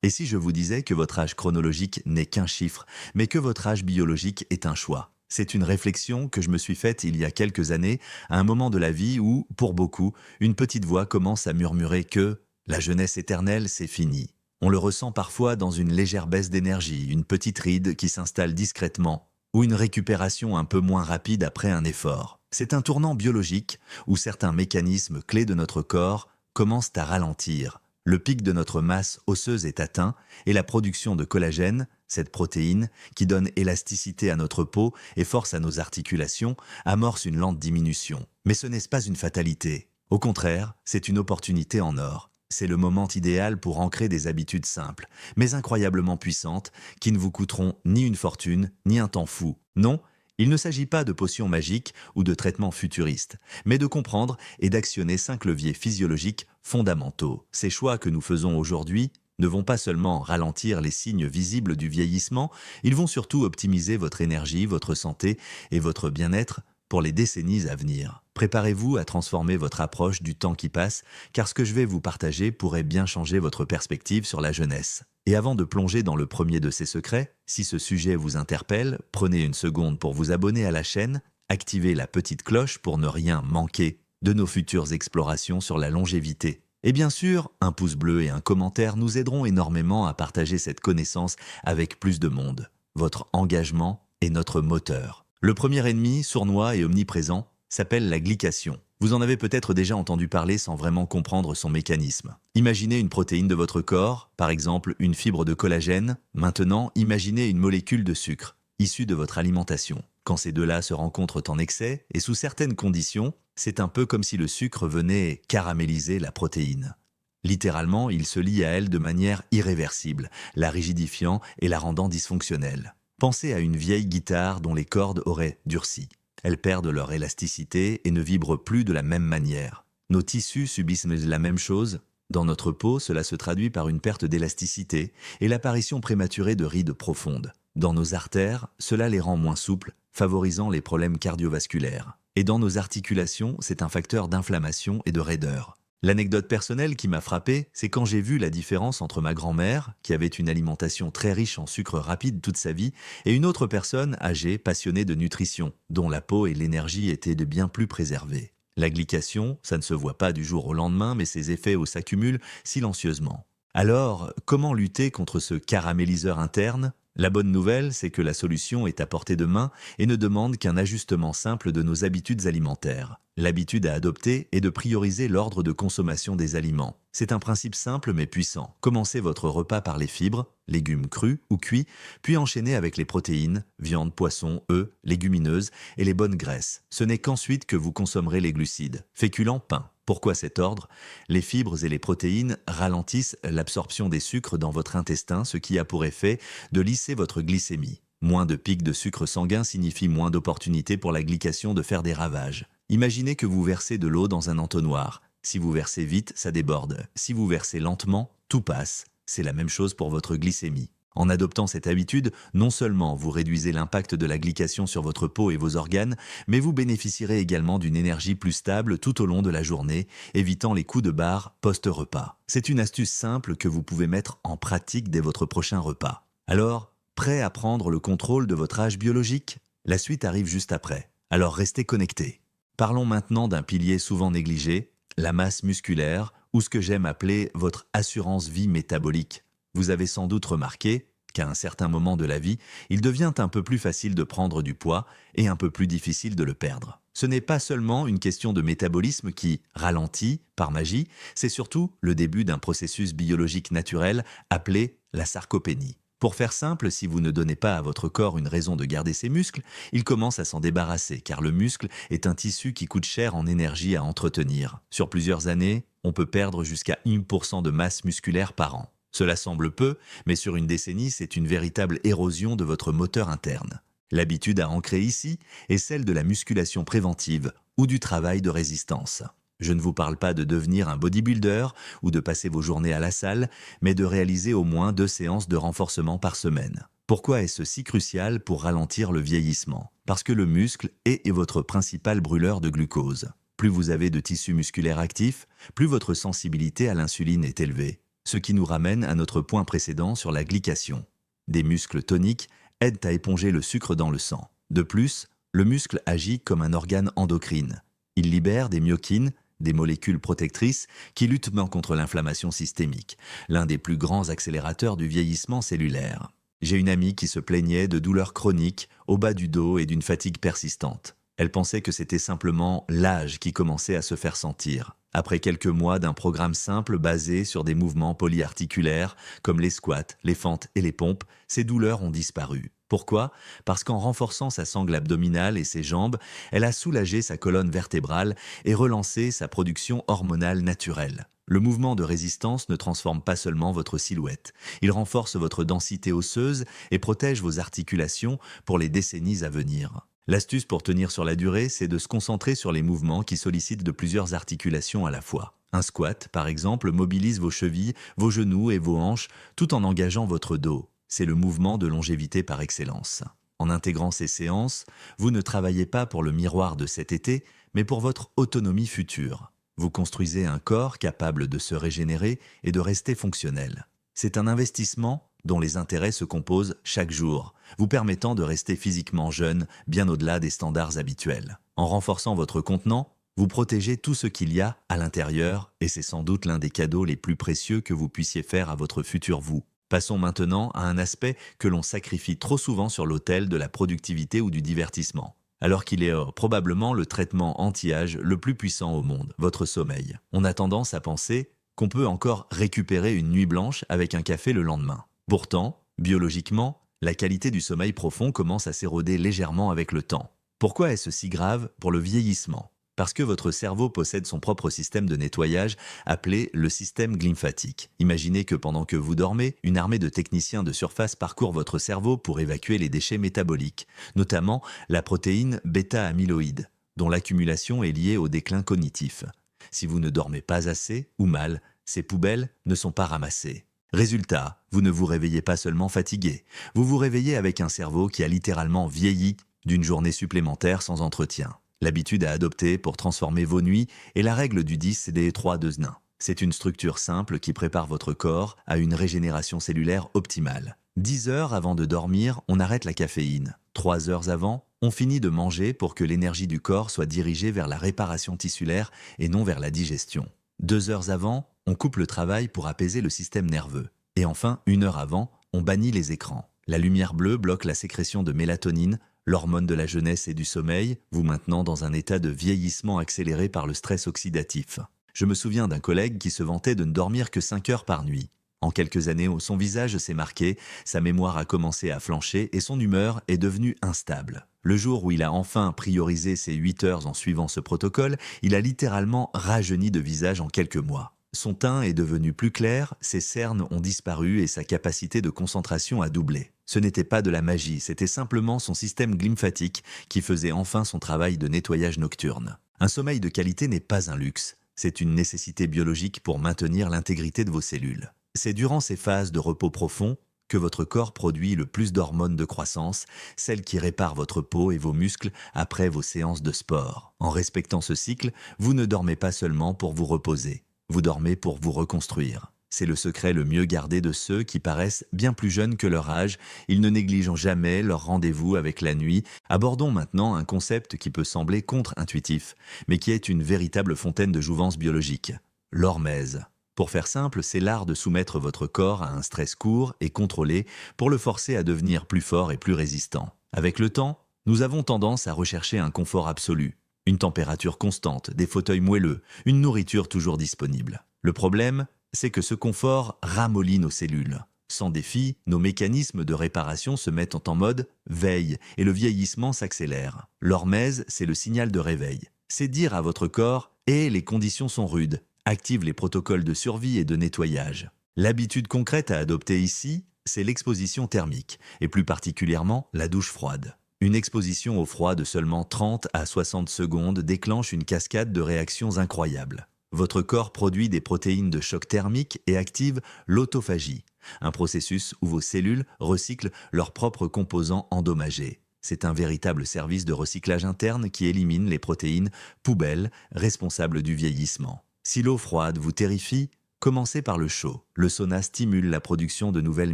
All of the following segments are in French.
Et si je vous disais que votre âge chronologique n'est qu'un chiffre, mais que votre âge biologique est un choix? C'est une réflexion que je me suis faite il y a quelques années, à un moment de la vie où, pour beaucoup, une petite voix commence à murmurer que la jeunesse éternelle, c'est fini. On le ressent parfois dans une légère baisse d'énergie, une petite ride qui s'installe discrètement, ou une récupération un peu moins rapide après un effort. C'est un tournant biologique où certains mécanismes clés de notre corps commencent à ralentir. Le pic de notre masse osseuse est atteint et la production de collagène, cette protéine qui donne élasticité à notre peau et force à nos articulations, amorce une lente diminution. Mais ce n'est pas une fatalité. Au contraire, c'est une opportunité en or. C'est le moment idéal pour ancrer des habitudes simples, mais incroyablement puissantes, qui ne vous coûteront ni une fortune, ni un temps fou. Non, il ne s'agit pas de potions magiques ou de traitements futuristes, mais de comprendre et d'actionner 5 leviers physiologiques fondamentaux. Ces choix que nous faisons aujourd'hui ne vont pas seulement ralentir les signes visibles du vieillissement, ils vont surtout optimiser votre énergie, votre santé et votre bien-être pour les décennies à venir. Préparez-vous à transformer votre approche du temps qui passe, car ce que je vais vous partager pourrait bien changer votre perspective sur la jeunesse. Et avant de plonger dans le premier de ces secrets, si ce sujet vous interpelle, prenez une seconde pour vous abonner à la chaîne, activez la petite cloche pour ne rien manquer de nos futures explorations sur la longévité. Et bien sûr, un pouce bleu et un commentaire nous aideront énormément à partager cette connaissance avec plus de monde. Votre engagement est notre moteur. Le premier ennemi, sournois et omniprésent, s'appelle la glycation. Vous en avez peut-être déjà entendu parler sans vraiment comprendre son mécanisme. Imaginez une protéine de votre corps, par exemple une fibre de collagène. Maintenant, imaginez une molécule de sucre, issue de votre alimentation. Quand ces deux-là se rencontrent en excès, et sous certaines conditions, c'est un peu comme si le sucre venait caraméliser la protéine. Littéralement, il se lie à elle de manière irréversible, la rigidifiant et la rendant dysfonctionnelle. Pensez à une vieille guitare dont les cordes auraient durci. Elles perdent leur élasticité et ne vibrent plus de la même manière. Nos tissus subissent la même chose. Dans notre peau, cela se traduit par une perte d'élasticité et l'apparition prématurée de rides profondes. Dans nos artères, cela les rend moins souples, favorisant les problèmes cardiovasculaires. Et dans nos articulations, c'est un facteur d'inflammation et de raideur. L'anecdote personnelle qui m'a frappé, c'est quand j'ai vu la différence entre ma grand-mère, qui avait une alimentation très riche en sucre rapide toute sa vie, et une autre personne âgée, passionnée de nutrition, dont la peau et l'énergie étaient de bien plus préservées. La glycation, ça ne se voit pas du jour au lendemain, mais ses effets s'accumulent silencieusement. Alors, comment lutter contre ce caraméliseur interne ? La bonne nouvelle, c'est que la solution est à portée de main et ne demande qu'un ajustement simple de nos habitudes alimentaires. L'habitude à adopter est de prioriser l'ordre de consommation des aliments. C'est un principe simple mais puissant. Commencez votre repas par les fibres, légumes crus ou cuits, puis enchaînez avec les protéines, viande, poisson, œufs, légumineuses et les bonnes graisses. Ce n'est qu'ensuite que vous consommerez les glucides, féculents, pain. Pourquoi cet ordre? Les fibres et les protéines ralentissent l'absorption des sucres dans votre intestin, ce qui a pour effet de lisser votre glycémie. Moins de pics de sucre sanguin signifie moins d'opportunités pour la glycation de faire des ravages. Imaginez que vous versez de l'eau dans un entonnoir. Si vous versez vite, ça déborde. Si vous versez lentement, tout passe. C'est la même chose pour votre glycémie. En adoptant cette habitude, non seulement vous réduisez l'impact de la glycation sur votre peau et vos organes, mais vous bénéficierez également d'une énergie plus stable tout au long de la journée, évitant les coups de barre post-repas. C'est une astuce simple que vous pouvez mettre en pratique dès votre prochain repas. Alors, prêt à prendre le contrôle de votre âge biologique? La suite arrive juste après. Alors restez connectés. Parlons maintenant d'un pilier souvent négligé, la masse musculaire, ou ce que j'aime appeler votre assurance vie métabolique. Vous avez sans doute remarqué qu'à un certain moment de la vie, il devient un peu plus facile de prendre du poids et un peu plus difficile de le perdre. Ce n'est pas seulement une question de métabolisme qui ralentit par magie, c'est surtout le début d'un processus biologique naturel appelé la sarcopénie. Pour faire simple, si vous ne donnez pas à votre corps une raison de garder ses muscles, il commence à s'en débarrasser car le muscle est un tissu qui coûte cher en énergie à entretenir. Sur plusieurs années, on peut perdre jusqu'à 1% de masse musculaire par an. Cela semble peu, mais sur une décennie, c'est une véritable érosion de votre moteur interne. L'habitude à ancrer ici est celle de la musculation préventive ou du travail de résistance. Je ne vous parle pas de devenir un bodybuilder ou de passer vos journées à la salle, mais de réaliser au moins 2 séances de renforcement par semaine. Pourquoi est-ce si crucial pour ralentir le vieillissement? Parce que le muscle est votre principal brûleur de glucose. Plus vous avez de tissu musculaire actif, plus votre sensibilité à l'insuline est élevée. ce qui nous ramène à notre point précédent sur la glycation. Des muscles toniques aident à éponger le sucre dans le sang. De plus, le muscle agit comme un organe endocrine. Il libère des myokines, des molécules protectrices qui luttent contre l'inflammation systémique, l'un des plus grands accélérateurs du vieillissement cellulaire. J'ai une amie qui se plaignait de douleurs chroniques au bas du dos et d'une fatigue persistante. Elle pensait que c'était simplement l'âge qui commençait à se faire sentir. Après quelques mois d'un programme simple basé sur des mouvements polyarticulaires comme les squats, les fentes et les pompes, ces douleurs ont disparu. Pourquoi? Parce qu'en renforçant sa sangle abdominale et ses jambes, elle a soulagé sa colonne vertébrale et relancé sa production hormonale naturelle. Le mouvement de résistance ne transforme pas seulement votre silhouette, il renforce votre densité osseuse et protège vos articulations pour les décennies à venir. L'astuce pour tenir sur la durée, c'est de se concentrer sur les mouvements qui sollicitent de plusieurs articulations à la fois. Un squat, par exemple, mobilise vos chevilles, vos genoux et vos hanches tout en engageant votre dos. C'est le mouvement de longévité par excellence. En intégrant ces séances, vous ne travaillez pas pour le miroir de cet été, mais pour votre autonomie future. Vous construisez un corps capable de se régénérer et de rester fonctionnel. C'est un investissement dont les intérêts se composent chaque jour, vous permettant de rester physiquement jeune, bien au-delà des standards habituels. En renforçant votre contenant, vous protégez tout ce qu'il y a à l'intérieur et c'est sans doute l'un des cadeaux les plus précieux que vous puissiez faire à votre futur vous. Passons maintenant à un aspect que l'on sacrifie trop souvent sur l'autel de la productivité ou du divertissement, alors qu'il est probablement le traitement anti-âge le plus puissant au monde, votre sommeil. On a tendance à penser qu'on peut encore récupérer une nuit blanche avec un café le lendemain. Pourtant, biologiquement, la qualité du sommeil profond commence à s'éroder légèrement avec le temps. Pourquoi est-ce si grave pour le vieillissement? Parce que votre cerveau possède son propre système de nettoyage appelé le système glymphatique. Imaginez que pendant que vous dormez, une armée de techniciens de surface parcourt votre cerveau pour évacuer les déchets métaboliques, notamment la protéine bêta-amyloïde, dont l'accumulation est liée au déclin cognitif. Si vous ne dormez pas assez ou mal, ces poubelles ne sont pas ramassées. Résultat, vous ne vous réveillez pas seulement fatigué, vous vous réveillez avec un cerveau qui a littéralement vieilli d'une journée supplémentaire sans entretien. L'habitude à adopter pour transformer vos nuits est la règle du 10 des 3 de Znain. C'est une structure simple qui prépare votre corps à une régénération cellulaire optimale. 10 heures avant de dormir, on arrête la caféine. 3 heures avant, on finit de manger pour que l'énergie du corps soit dirigée vers la réparation tissulaire et non vers la digestion. 2 heures avant, on coupe le travail pour apaiser le système nerveux. Et enfin, 1 heure avant, on bannit les écrans. La lumière bleue bloque la sécrétion de mélatonine, l'hormone de la jeunesse et du sommeil, vous maintenant dans un état de vieillissement accéléré par le stress oxydatif. Je me souviens d'un collègue qui se vantait de ne dormir que 5 heures par nuit. En quelques années, son visage s'est marqué, sa mémoire a commencé à flancher et son humeur est devenue instable. Le jour où il a enfin priorisé ses 8 heures en suivant ce protocole, il a littéralement rajeuni de visage en quelques mois. Son teint est devenu plus clair, ses cernes ont disparu et sa capacité de concentration a doublé. Ce n'était pas de la magie, c'était simplement son système glymphatique qui faisait enfin son travail de nettoyage nocturne. Un sommeil de qualité n'est pas un luxe, c'est une nécessité biologique pour maintenir l'intégrité de vos cellules. C'est durant ces phases de repos profond que votre corps produit le plus d'hormones de croissance, celles qui réparent votre peau et vos muscles après vos séances de sport. En respectant ce cycle, vous ne dormez pas seulement pour vous reposer, vous dormez pour vous reconstruire. C'est le secret le mieux gardé de ceux qui paraissent bien plus jeunes que leur âge. Ils ne négligent jamais leur rendez-vous avec la nuit. Abordons maintenant un concept qui peut sembler contre-intuitif, mais qui est une véritable fontaine de jouvence biologique. L'hormèse. Pour faire simple, c'est l'art de soumettre votre corps à un stress court et contrôlé pour le forcer à devenir plus fort et plus résistant. Avec le temps, nous avons tendance à rechercher un confort absolu, une température constante, des fauteuils moelleux, une nourriture toujours disponible. Le problème, c'est que ce confort ramollit nos cellules. Sans défi, nos mécanismes de réparation se mettent en mode veille et le vieillissement s'accélère. L'hormèse, c'est le signal de réveil. C'est dire à votre corps « et les conditions sont rudes ». Active les protocoles de survie et de nettoyage. L'habitude concrète à adopter ici, c'est l'exposition thermique, et plus particulièrement la douche froide. Une exposition au froid de seulement 30 à 60 secondes déclenche une cascade de réactions incroyables. Votre corps produit des protéines de choc thermique et active l'autophagie, un processus où vos cellules recyclent leurs propres composants endommagés. C'est un véritable service de recyclage interne qui élimine les protéines poubelles responsables du vieillissement. Si l'eau froide vous terrifie, Commencez par le chaud. Le sauna stimule la production de nouvelles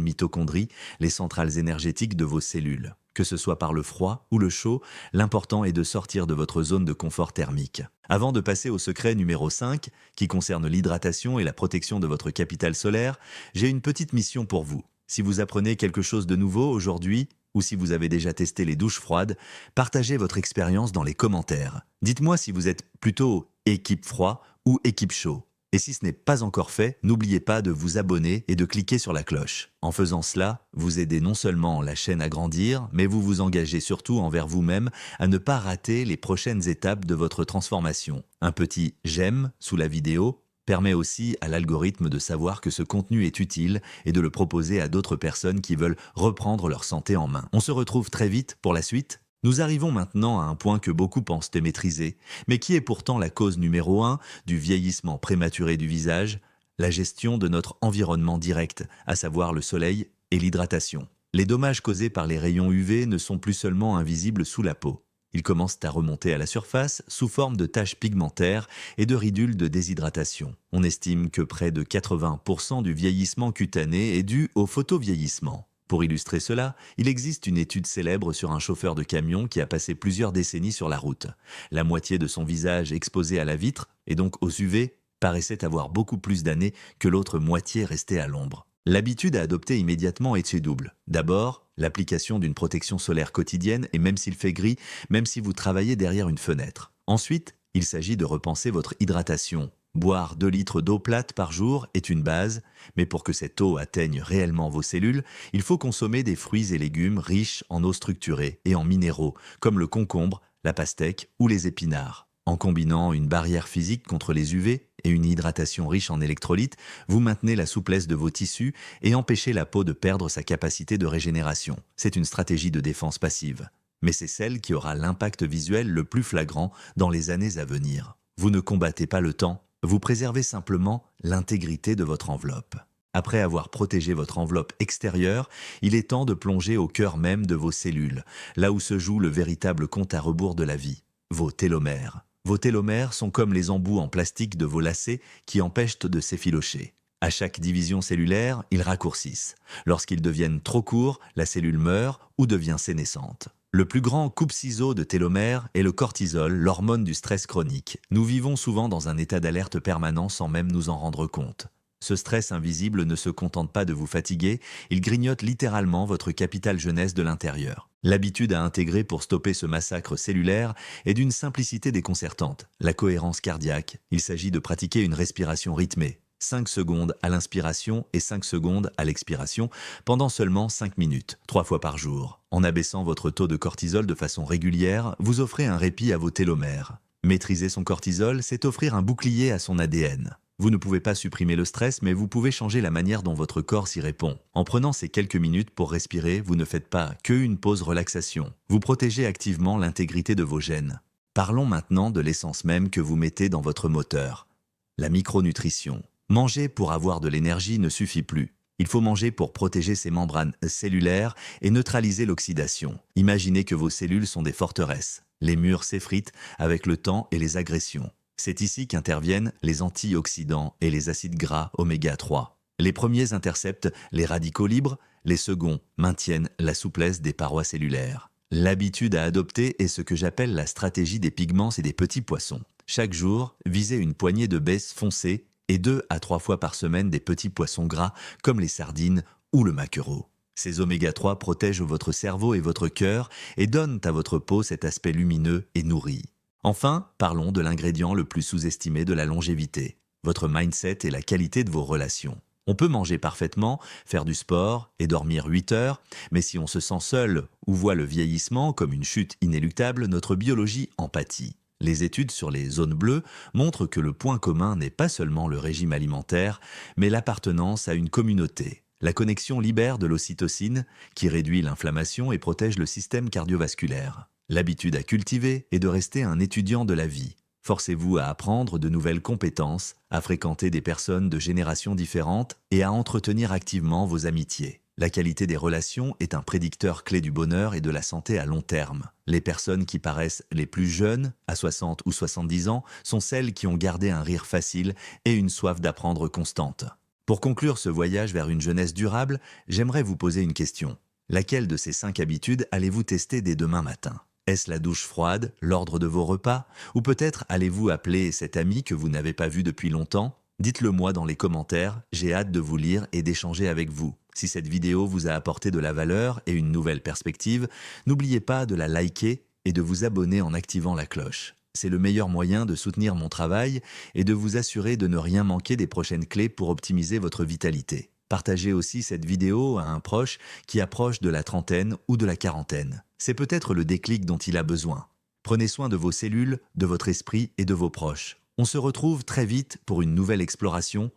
mitochondries, les centrales énergétiques de vos cellules. Que ce soit par le froid ou le chaud, l'important est de sortir de votre zone de confort thermique. Avant de passer au secret numéro 5, qui concerne l'hydratation et la protection de votre capital solaire, j'ai une petite mission pour vous. Si vous apprenez quelque chose de nouveau aujourd'hui, ou si vous avez déjà testé les douches froides, partagez votre expérience dans les commentaires. Dites-moi si vous êtes plutôt équipe froid ou équipe chaud. Et si ce n'est pas encore fait, n'oubliez pas de vous abonner et de cliquer sur la cloche. En faisant cela, vous aidez non seulement la chaîne à grandir, mais vous vous engagez surtout envers vous-même à ne pas rater les prochaines étapes de votre transformation. Un petit « j'aime » sous la vidéo permet aussi à l'algorithme de savoir que ce contenu est utile et de le proposer à d'autres personnes qui veulent reprendre leur santé en main. On se retrouve très vite pour la suite. Nous arrivons maintenant à un point que beaucoup pensent maîtriser, mais qui est pourtant la cause numéro 1 du vieillissement prématuré du visage, la gestion de notre environnement direct, à savoir le soleil et l'hydratation. Les dommages causés par les rayons UV ne sont plus seulement invisibles sous la peau. Ils commencent à remonter à la surface sous forme de taches pigmentaires et de ridules de déshydratation. On estime que près de 80% du vieillissement cutané est dû au photovieillissement. Pour illustrer cela, il existe une étude célèbre sur un chauffeur de camion qui a passé plusieurs décennies sur la route. La moitié de son visage exposé à la vitre, et donc aux UV, paraissait avoir beaucoup plus d'années que l'autre moitié restée à l'ombre. L'habitude à adopter immédiatement est double. D'abord, l'application d'une protection solaire quotidienne, et même s'il fait gris, même si vous travaillez derrière une fenêtre. Ensuite, il s'agit de repenser votre hydratation. Boire 2 litres d'eau plate par jour est une base, mais pour que cette eau atteigne réellement vos cellules, il faut consommer des fruits et légumes riches en eau structurée et en minéraux, comme le concombre, la pastèque ou les épinards. En combinant une barrière physique contre les UV et une hydratation riche en électrolytes, vous maintenez la souplesse de vos tissus et empêchez la peau de perdre sa capacité de régénération. C'est une stratégie de défense passive. Mais c'est celle qui aura l'impact visuel le plus flagrant dans les années à venir. Vous ne combattez pas le temps, vous préservez simplement l'intégrité de votre enveloppe. Après avoir protégé votre enveloppe extérieure, il est temps de plonger au cœur même de vos cellules, là où se joue le véritable compte à rebours de la vie, vos télomères. Vos télomères sont comme les embouts en plastique de vos lacets qui empêchent de s'effilocher. À chaque division cellulaire, ils raccourcissent. Lorsqu'ils deviennent trop courts, la cellule meurt ou devient sénescente. Le plus grand coupe-ciseau de télomères est le cortisol, l'hormone du stress chronique. Nous vivons souvent dans un état d'alerte permanent sans même nous en rendre compte. Ce stress invisible ne se contente pas de vous fatiguer, il grignote littéralement votre capital jeunesse de l'intérieur. L'habitude à intégrer pour stopper ce massacre cellulaire est d'une simplicité déconcertante. La cohérence cardiaque, il s'agit de pratiquer une respiration rythmée. 5 secondes à l'inspiration et 5 secondes à l'expiration pendant seulement 5 minutes, 3 fois par jour. En abaissant votre taux de cortisol de façon régulière, vous offrez un répit à vos télomères. Maîtriser son cortisol, c'est offrir un bouclier à son ADN. Vous ne pouvez pas supprimer le stress, mais vous pouvez changer la manière dont votre corps s'y répond. En prenant ces quelques minutes pour respirer, vous ne faites pas qu'une pause relaxation. Vous protégez activement l'intégrité de vos gènes. Parlons maintenant de l'essence même que vous mettez dans votre moteur. La micronutrition. Manger pour avoir de l'énergie ne suffit plus. Il faut manger pour protéger ses membranes cellulaires et neutraliser l'oxydation. Imaginez que vos cellules sont des forteresses. Les murs s'effritent avec le temps et les agressions. C'est ici qu'interviennent les antioxydants et les acides gras oméga 3. Les premiers interceptent les radicaux libres, les seconds maintiennent la souplesse des parois cellulaires. L'habitude à adopter est ce que j'appelle la stratégie des pigments et des petits poissons. Chaque jour, visez une poignée de baies foncées et 2 à 3 fois par semaine des petits poissons gras comme les sardines ou le maquereau. Ces oméga 3 protègent votre cerveau et votre cœur et donnent à votre peau cet aspect lumineux et nourri. Enfin, parlons de l'ingrédient le plus sous-estimé de la longévité, votre mindset et la qualité de vos relations. On peut manger parfaitement, faire du sport et dormir 8 heures, mais si on se sent seul ou voit le vieillissement comme une chute inéluctable, notre biologie en pâtit. Les études sur les zones bleues montrent que le point commun n'est pas seulement le régime alimentaire, mais l'appartenance à une communauté. La connexion libère de l'ocytocine, qui réduit l'inflammation et protège le système cardiovasculaire. L'habitude à cultiver est de rester un étudiant de la vie. Forcez-vous à apprendre de nouvelles compétences, à fréquenter des personnes de générations différentes et à entretenir activement vos amitiés. La qualité des relations est un prédicteur clé du bonheur et de la santé à long terme. Les personnes qui paraissent les plus jeunes, à 60 ou 70 ans, sont celles qui ont gardé un rire facile et une soif d'apprendre constante. Pour conclure ce voyage vers une jeunesse durable, j'aimerais vous poser une question. Laquelle de ces 5 habitudes allez-vous tester dès demain matin? Est-ce la douche froide, l'ordre de vos repas, ou peut-être allez-vous appeler cet ami que vous n'avez pas vu depuis longtemps? Dites-le moi dans les commentaires, j'ai hâte de vous lire et d'échanger avec vous. Si cette vidéo vous a apporté de la valeur et une nouvelle perspective, n'oubliez pas de la liker et de vous abonner en activant la cloche. C'est le meilleur moyen de soutenir mon travail et de vous assurer de ne rien manquer des prochaines clés pour optimiser votre vitalité. Partagez aussi cette vidéo à un proche qui approche de la trentaine ou de la quarantaine. C'est peut-être le déclic dont il a besoin. Prenez soin de vos cellules, de votre esprit et de vos proches. On se retrouve très vite pour une nouvelle exploration